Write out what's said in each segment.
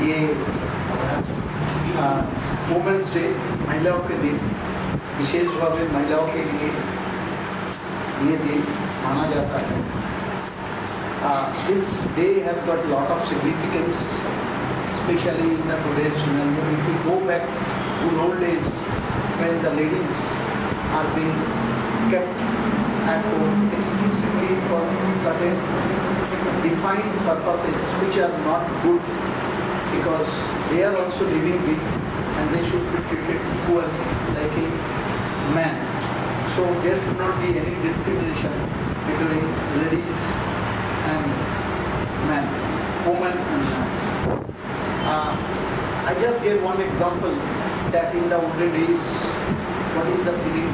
ये women's day महिलाओं के दिन विशेष भाव में महिलाओं के लिए ये दिन माना जाता है. This day has got lot of significance, especially in the today's scenario. If we go back to old days when the ladies are being kept at home exclusively for certain defined purposes which are not good, because they are also living being and they should be treated equally like a man. So there should not be any discrimination between ladies and men, women and men. I just gave one example that in the olden days, what is the feeling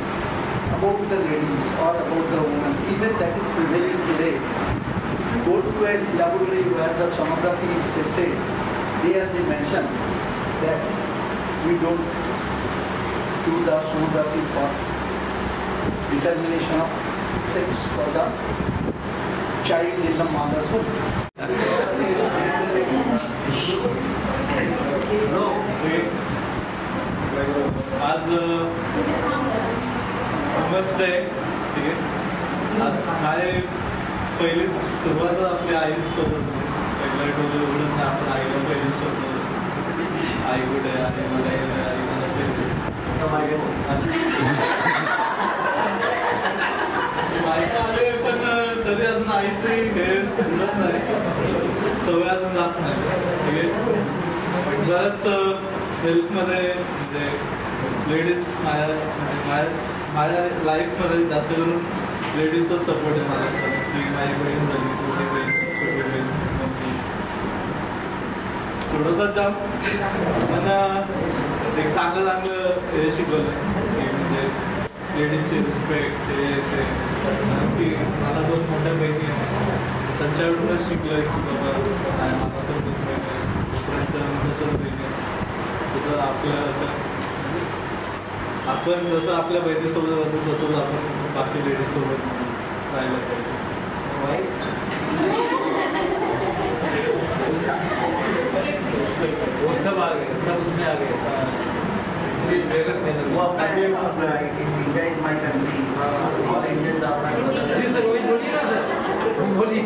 about the ladies or about the women, even that is prevailing today. If you go to a laboratory where the sonography is tested, there they mention that we don't do the sonography for determination of sex for the child in the mother's womb. आज women's day, ठीक आहे. आज काय पहिली सुरुवात आपल्या आईसोबत पहिलं डोळे उघडून आपण आईला पहिली शोधत असतो. आई कुठे आहे, मला आई नसेल बायका आले, पण तरी अजून आईची हे सुरत नाही, सवय अजून जात नाही, ठीक आहे. बरंच हेल्थमध्ये म्हणजे लेडीज माझ्या लाईफमध्ये जास्त करून लेडीजचा सपोर्ट आहे माझ्याकडे, की माझी बहीण झाली, तुझी बहीण, छोटी बहीण, मम्मी थोडंसं जाम मला एक चांगलं हे शिकवलं की म्हणजे लेडीजची रिस्पेक्ट हे की मला 2 मोठ्या बहिणी आहेत, त्यांच्याकडूनच शिकलं की बाबा काय मला तर 2 बहिणी आहे, दुसऱ्यांचं तसंच बहिणी आहे. तसं आपण जसं आपल्या बहिणीसोबत राहतो तसंच आपण बाकी लेडीजसोबत राहायला पाहिजे. वो सब आ गए, सब उसमें आ गए. वो अपना India is my country, all Indians are my brothers. जी सर, वही बोलिए ना सर, बोलिए.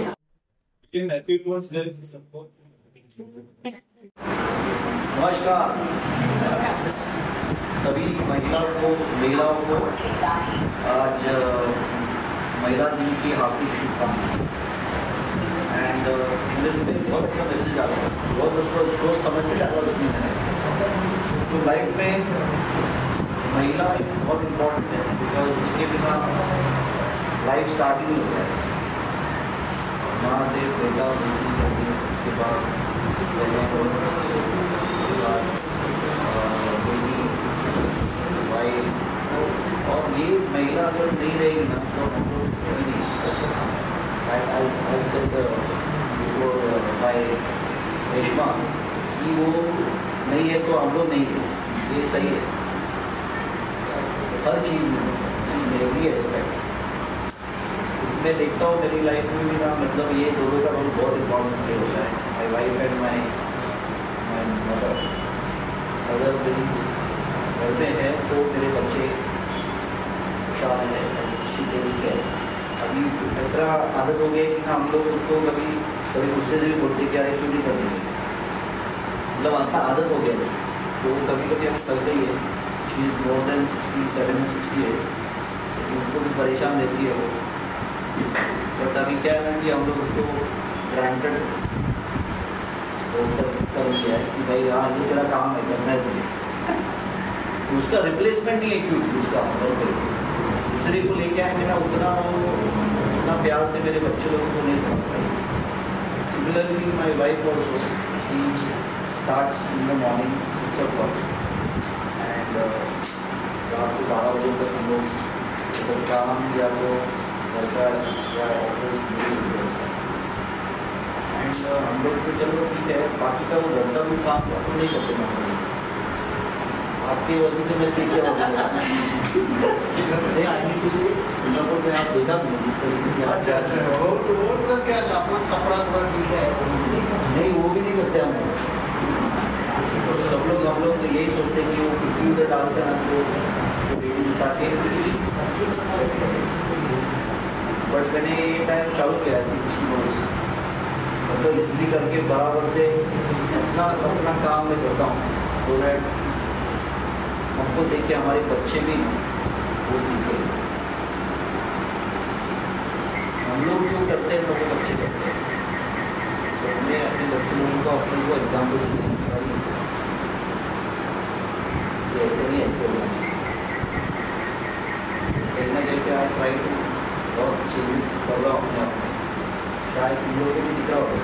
इन हैप्पी वुमेन्स डे सबको नमस्कार. सभी महिलाओं को आज महिला दिन की हार्दिक शुभकामनाएं. एंड मुझे सुबह बहुत अच्छा मैसेज आ रहा है, बहुत उसको सोच समझ के डाला उसमें मैंने. तो लाइफ में महिला बहुत इम्पोर्टेंट है, बिकॉज उसके बिना लाइफ स्टार्ट ही नहीं होता है. वहाँ से पैदा होती करती है, उसके बाद और ये महिला अगर नहीं रहेगी ना तो हम लोग कुछ नहीं कर सकते. I said before by Reshma कि वो नहीं है तो हम लोग नहीं है, ये सही है हर चीज़ में, एवरी एस्पेक्ट. मैं देखता हूँ मेरी लाइफ में भी ना, मतलब ये दोनों का रोल बहुत इम्पोर्टेंट प्ले होता है. My wife and my mother. अगर मेरी घर में है तो मेरे बच्चे खुशहाल हैं, अच्छी टेल्स के हैं. अभी इतना आदत हो गई कि ना हम लोग उसको कभी गुस्से से भी बोलते क्या है, क्यों नहीं कर रही, मतलब आता आदत हो गया. तो कभी कभी हम करते ही है. शी इज़ मोर देन 67 और 68, लेकिन उसको भी परेशान रहती है वो. बट अभी क्या है ना कि हम लोग उसको ग्रांटेड कर दिया है कि भाई हाँ ये तेरा काम है, करना है तुझे. उसका रिप्लेसमेंट नहीं है क्यों उसका, दूसरे को लेके आएंगे ना, उतना प्यार से मेरे बच्चे लोगों को नहीं समझ पाएंगे. Similarly my wife also, she starts in the morning 6 o'clock end रात को 12 बजे तक हम लोग उधर काम या तो घर का या ऑफिस एंड हम लोग तो चलो ठीक है, बाकी का वो घर का भी काम तो नहीं करते. आपकी वजह से मैं सीख गया हूँ. सिंगापुर में आप देखा नहीं जिस तरीके से आप जाते हैं, क्या अपना कपड़ा ठीक है, नहीं वो भी नहीं करते हम. थे कि वो किसी उधर डालकर आपको रेडी ताकि बट मैंने ये टाइम चालू किया थी मतलब इसलिए करके बराबर से अपना काम मैं करता हूँ तो दैट हमको देख के हमारे बच्चे भी वो सीखे। हम लोग जो करते हैं लोग बच्चे करते हैं तो हमें अपने बच्चे लोगों को अपने को एग्जाम्पल देना चाहिए कि ऐसे नहीं ऐसे होना चाहिए। कहीं ना कहीं आप ट्राई टू बहुत चेंजेस कर रहा हूँ अपने आप में शायद तुम लोगों को भी दिख रहा होगा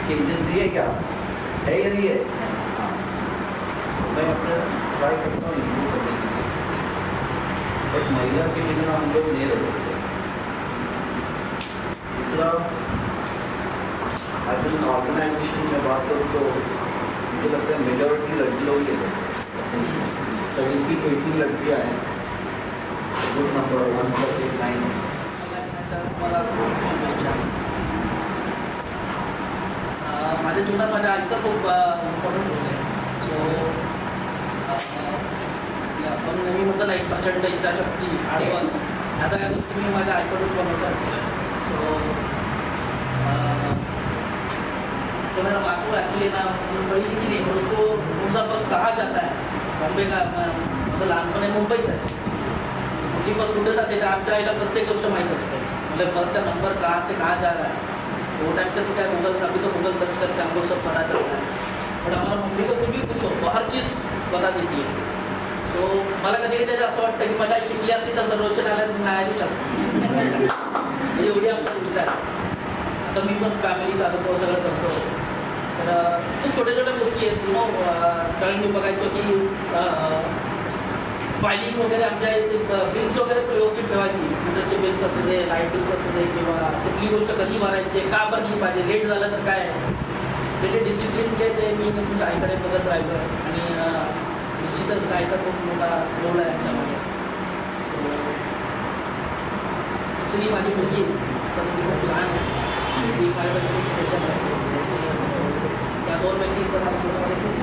चेंजेस दिए क्या है या नहीं है? मैं अपना ट्राई करता हूँ इम्प्रूव करने के लिए बट महिला के बिना हम लोग नहीं रह सकते। दूसरा एज एन ऑर्गेनाइजेशन में बात करूँ तो मुझे लगता है मेजॉरिटी लड़की लोग ही है 70-80 लड़कियाँ हैं गुड नंबर 1+9 मला खूप शुभेच्छा। माझ्या जीवनात माझ्या आईचा खूप इम्पॉर्टंट रोल आहे। सो आपण नेहमी म्हणतो ना 1% इच्छाशक्ती आठवण ह्या सगळ्या गोष्टी मी माझ्या आईकडून बनवतात। सो मेरा माकू एक्चुअली ना बड़ी लिखी नहीं पर उसको मुंजा बस कहा जाता है बॉम्बे का मतलब लहानपणी मुंबईच आहे ती बस कुठे जाते आमच्या आईला प्रत्येक गोष्ट माहीत असते मतलब बस का नंबर कहाँ से कहाँ जा रहा है वो टाइम तक क्या गूगल अभी तो गूगल सर्च करके हम लोग सब पता चलता है बट हमारा मम्मी को कुछ भी पूछो तो हर चीज़ बता देती है। तो मला कधी कधी असं वाटतं की माझी आई शिकली असती तर सर्वोच्च न्यायालयात न्यायाधीश असते एवढी आमचा विचार आता मी पण फॅमिली चालवतो सगळं करतो तर खूप छोट्या छोट्या गोष्टी आहेत यु नो कारण मी बघायचो की फायलिंग वगैरे आमच्या बिल्स वगैरे व्यवस्थित ठेवायची मीटरचे बिल्स असू दे लाईट बिल्स असू दे किंवा कुठली गोष्ट कधी भरायची का भरली पाहिजे लेट झालं तर काय ते डिसिप्लिन जे ते मी नक्कीच आईकडे बघत राहिलो आणि निश्चितच आईचा खूप मोठा रोल आहे आमच्यामध्ये। दुसरी माझी मुलगी तर ती खूप लहान आहे ती माझ्याकडे खूप स्पेशल आहे त्या 2 व्यक्तींचा मला कुठेमध्ये खूप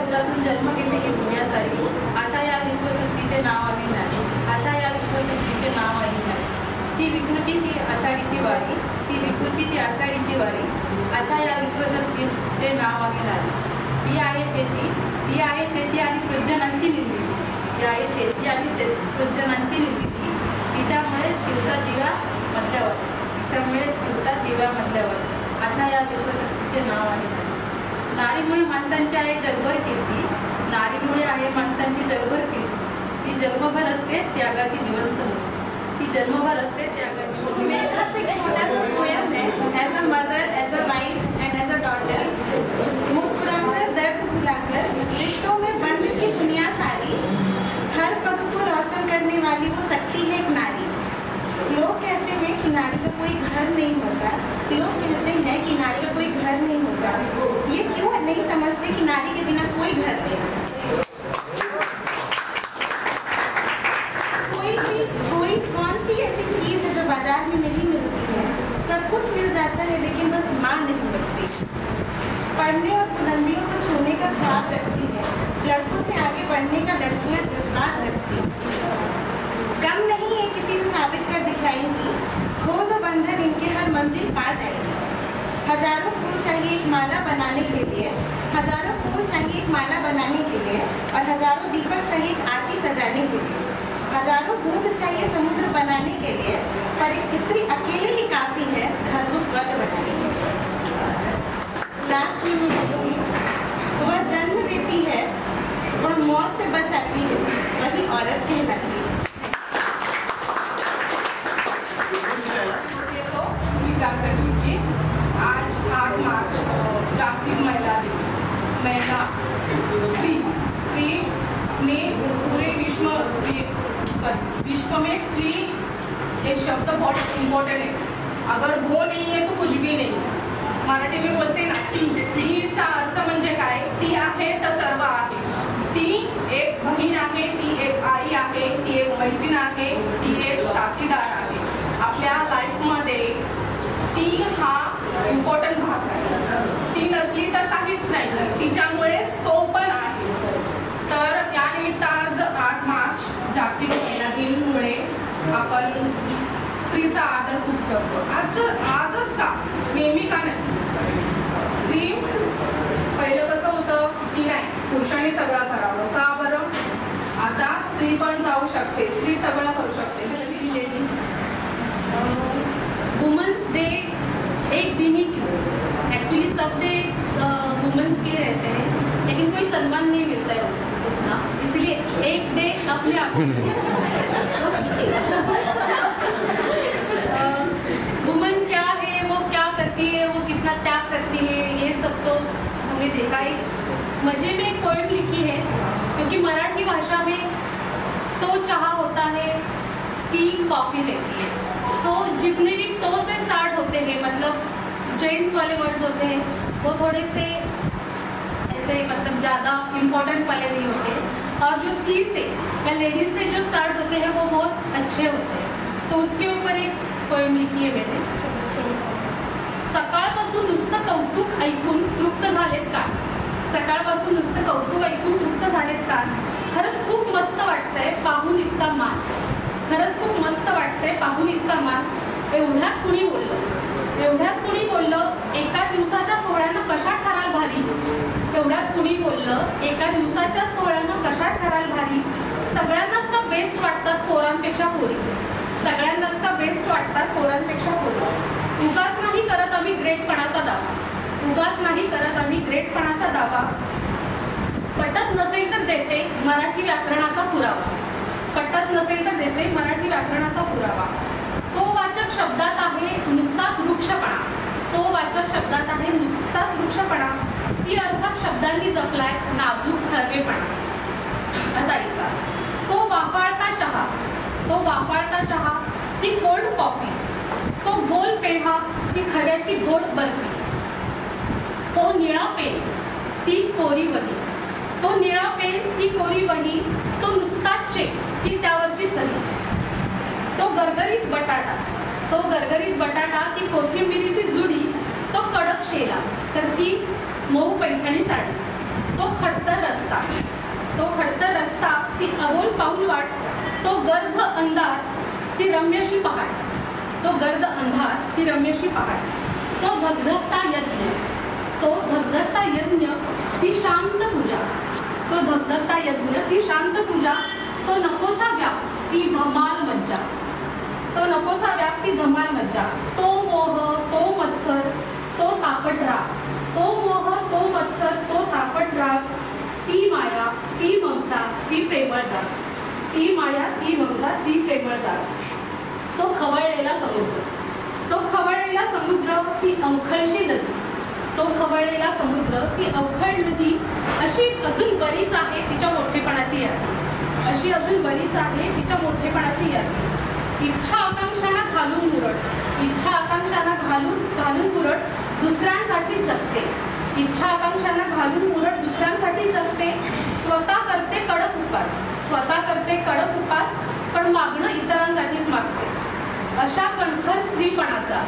उदरातून जन्म घेतलेली दुनिया सारी आशा या विश्वशक्तीचे नाव आम्ही नाही आशा या विश्वशक्तीचे नाव आम्ही नाही ती विठूची ती आषाढीची वारी ती विठूची ती आषाढीची वारी आशा या विश्वशक्तीचे नाव आम्ही नाही ती आहे शेती आणि सृजनांची निर्मिती ती आहे शेती आणि सृजनांची निर्मिती तिच्यामुळे दिवसा दिवा मधल्यावर आशा या विश्वशक्तीचे नाव आम्ही नाही। नारीमुळे माणसांची आहे जगभर कीर्ती नारीमुळे आहे माणसांची जगभर कीर्ती ती जन्मभर असते त्यागाची जिवंत ती जन्मभर असते त्यागाची। मेरे पास एक छोटा सा पोएम है as a mother as a wife end as a daughter मुस्कुराकर दर्द भुलाकर रिश्तों में बंद की दुनिया सारी हर पग को रोशन करने वाली वो सखी है एक नारी। लोग कहते हैं कि नारी का कोई घर नहीं होता लोग कहते हैं कि नारी का कोई घर नहीं होता ये क्यों नहीं समझते कि नारी के बिना कोई घर नहीं कोई कौन सी ऐसी चीज़ है जो बाजार में नहीं मिलती है सब कुछ मिल जाता है लेकिन बस माँ नहीं मिलती। पढ़ने और बुलंदियों को छूने का ख्वाब रखती है लड़कों से आगे बढ़ने का लड़कियाँ जज्बात रखती कम नहीं है किसी से साबित कर दिखाएंगी खो दो बंधन इनके हर मंजिल पा जाएंगी। हजारों फूल चाहिए एक माला बनाने के लिए हजारों फूल चाहिए एक माला बनाने के लिए और हजारों दीपक चाहिए आरती सजाने के लिए हजारों बूंद चाहिए समुद्र बनाने के लिए पर एक स्त्री अकेले ही काफी है घर को स्वर्ग बनाने के लिए। लास्ट में मैं बोलूँगी वह जन्म देती है वह मौत से बचाती है वही औरत कहलाती है। स्वीकार कर लीजिए आज 8 मार्च जागतिक महिला दिन। महिला स्त्री ने पूरे विश्व में स्त्री ये शब्द बहुत इम्पोर्टेंट है अगर वो नहीं है तो कुछ भी नहीं। मराठी में बोलते ना तीचा अर्थ म्हणजे काय ती आहे तर सर्व आहे ती एक बहीण आहे ती एक आई आहे ती एक मैत्रीण आहे आपण स्त्रीचा आदर खूप करतो. आजच का, नेहमी का नाही? स्त्री पहिलं कसं होतं की नाही, पुरुषांनी सगळं करावं. का बरं? आता स्त्री पण जाऊ शकते, स्त्री सगळं करू शकते. लेडीज वुमेंस डे एक दिन ही क्यों? एक्चुअली सब डे वुमेंस के रहते हैं, लेकिन कोई सम्मान नहीं मिलता है उसको उतना, इसलिए एक डे अपने आप वुमेन क्या है, वो क्या करती है, वो कितना त्याग करती है, ये सब तो हमने देखा है. मजे में एक पोएम लिखी है, क्योंकि मराठी भाषा में तो चाह होता है कि कॉफी रहती है. सो जितने भी तो से स्टार्ट होते हैं, मतलब जेंट्स वाले वर्ड्स होते हैं, वो थोड़े से ऐसे मतलब ज़्यादा इम्पोर्टेंट वाले नहीं होते, और जो सी से या लेडीज से जो स्टार्ट होते हैं वो बहुत अच्छे होते हैं. तो उसके ऊपर एक पोएम लिखी है मैंने. सकाळपासून नुसतं कौतुक ऐकून तृप्त झालेत का? सकाळपासून नुसतं कौतुक ऐकून तृप्त झालेत का? खरंच खूप मस्त वाटतंय पाहून इतका मान. खरंच खूप मस्त वाटतंय पाहून इतका मान. एवढ्यात कुणी बोललं, एवढ्यात कुणी बोललं, एका दिवसाच्या सोहळ्यानं कशा ठराल भारी. एवढ्यात कुणी बोललं, एका दिवसाच्या सोहळ्यानं कशा ठराल भारी. सगळ्यांनाच का बेस्ट वाटतात पोरांपेक्षा पोरी. सगळ्यांनाच का बेस्ट वाटतात पोरांपेक्षा पोरी. उगाच नाही करत आम्ही ग्रेटपणाचा दावा. उगाच नाही करत आम्ही ग्रेटपणाचा दावा. पटत नसेल तर देते मराठी व्याकरणाचा पुरावा. पटत नसेल तर देते मराठी व्याकरणाचा पुरावा. तो वाचक शब्दात आहे नुसताच वृक्षपणा. तो वाचक शब्दात आहे नुसताच वृक्षपणा. ती अर्थात शब्दांनी जपलाय नाजूक खळवेपणा. आता ऐका. तो वाफाळता चहा, तो वाफाळता चहा, ती कोल्ड कॉफी, तो गोल पेढा, ती खव्याची गोड बर्फी. तो निळा पेन, ती कोरी वही. तो निळा पेन, ती कोरी वही, तो नुसता चेक, ती त्यावरची सही. तो गरगरीत बटाटा, तो गरगरीत बटाटा, ती कोथिंबिरीची जुडी, तो कडक शेला, तर ती मऊ पैठणी साडी. तो खडतर रस्ता, तो खडतर रस्ता, ती अबोल पाऊल वाट, तो गर्द अंधार, ती रम्यशी पहाड. तो गर्द अंधार, ती रम्यशी पहाड. तो धगधगता यज्ञ, तो धगधगता यज्ञ, ती शांत पूजा. तो धगधगता यज्ञ, ती शांत पूजा. तो नकोसा व्याप, ती धमाल मज्जा. तो नकोसा व्याप, ती धमाल मज्जा. तो मोह, तो मत्सर, तो तापट राग. तो मोह, तो मत्सर, तो तापट राग. ती माया, ती ममता, ती प्रेमळ जाग. ती माया, ती ममता, ती प्रेमळ जाग. तो खवळलेला समुद्र, तो खवळलेला समुद्र, ती अवखळशी नदी. तो खवळलेला समुद्र, ती अवखळ नदी. अशी अजून बरीच आहे तिच्या मोठेपणाची यादी. अशी अजून बरीच आहे तिच्या मोठेपणाची यादी. इच्छा आकांक्षांना घालून मुरड, इच्छा आकांक्षांना घालून मुरड, दुसऱ्यांसाठी जगते. इच्छा आकांक्षांना घालून मुरड, दुसऱ्यांसाठी जगते. स्वतः करते कडक उपास, स्वतः करते कडक उपास, पण मागणं इतरांसाठीच मागते. अशा कणखर स्त्रीपणाचा,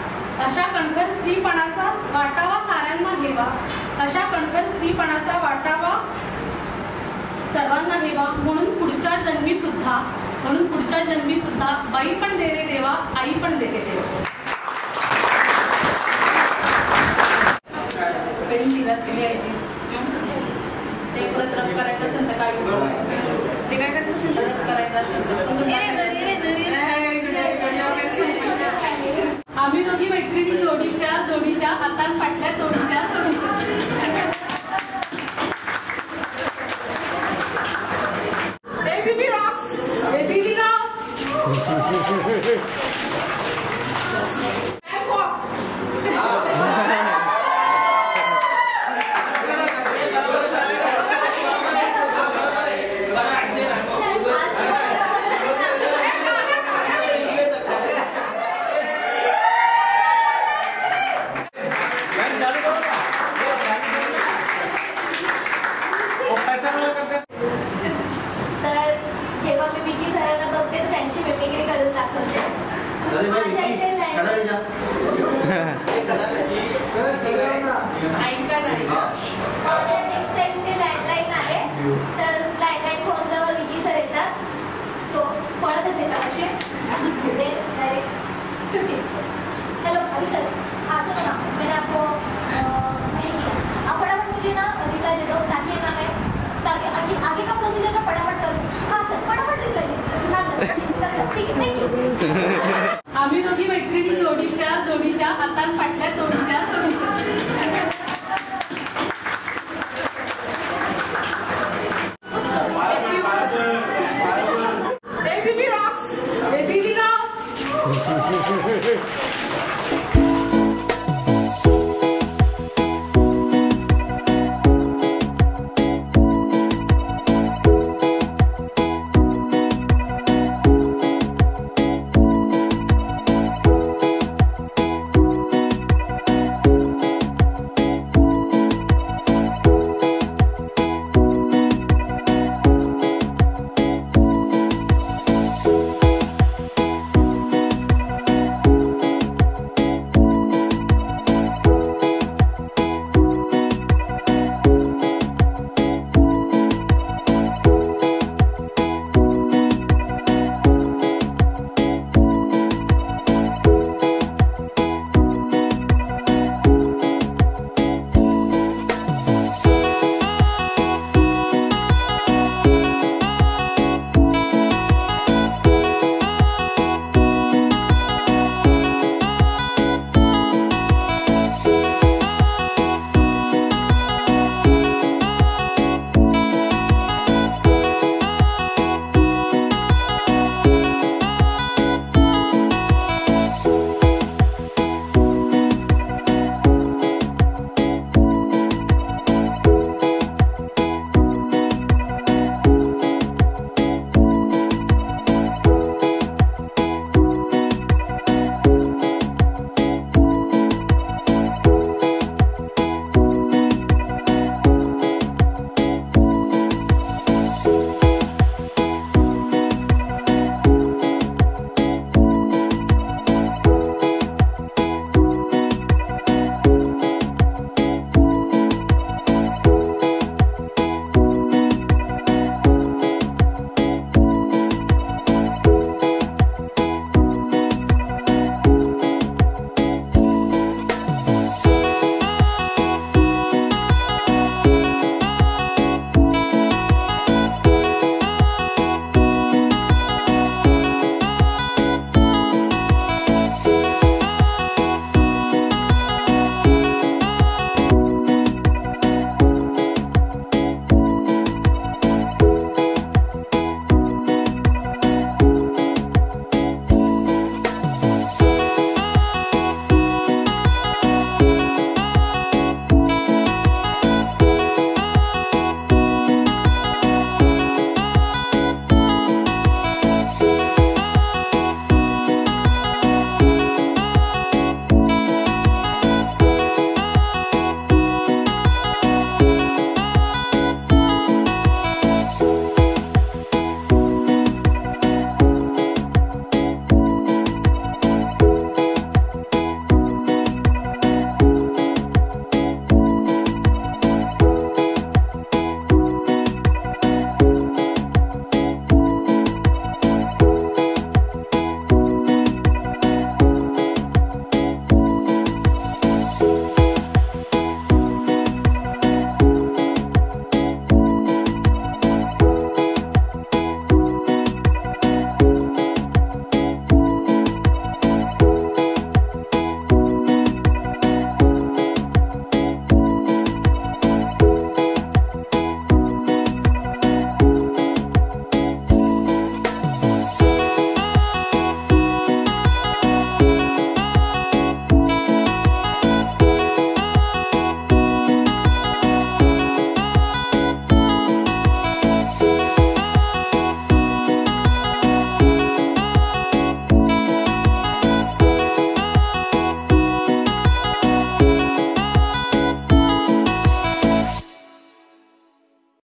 अशा कणखर स्त्रीपणाचा वाटावा साऱ्यांना हेवा. अशा कणखर स्त्रीपणाचा वाटावा सर्वांना हेवा. म्हणून पुढच्या जन्मी सुद्धा, म्हणून पुढच्या जन्मी सुद्धा बाई पण दे रे देवा, आई पण दे रे देवा. ते परत रब करायचं असेल तर काय ते काय करायचं असेल तर रब करायचं असेल. आम्ही दोघी मैत्रिणी जोडीच्या हातात फाटल्या तोडीच्या. Baby rocks, baby rocks. Next time ते लँडलाईन आहे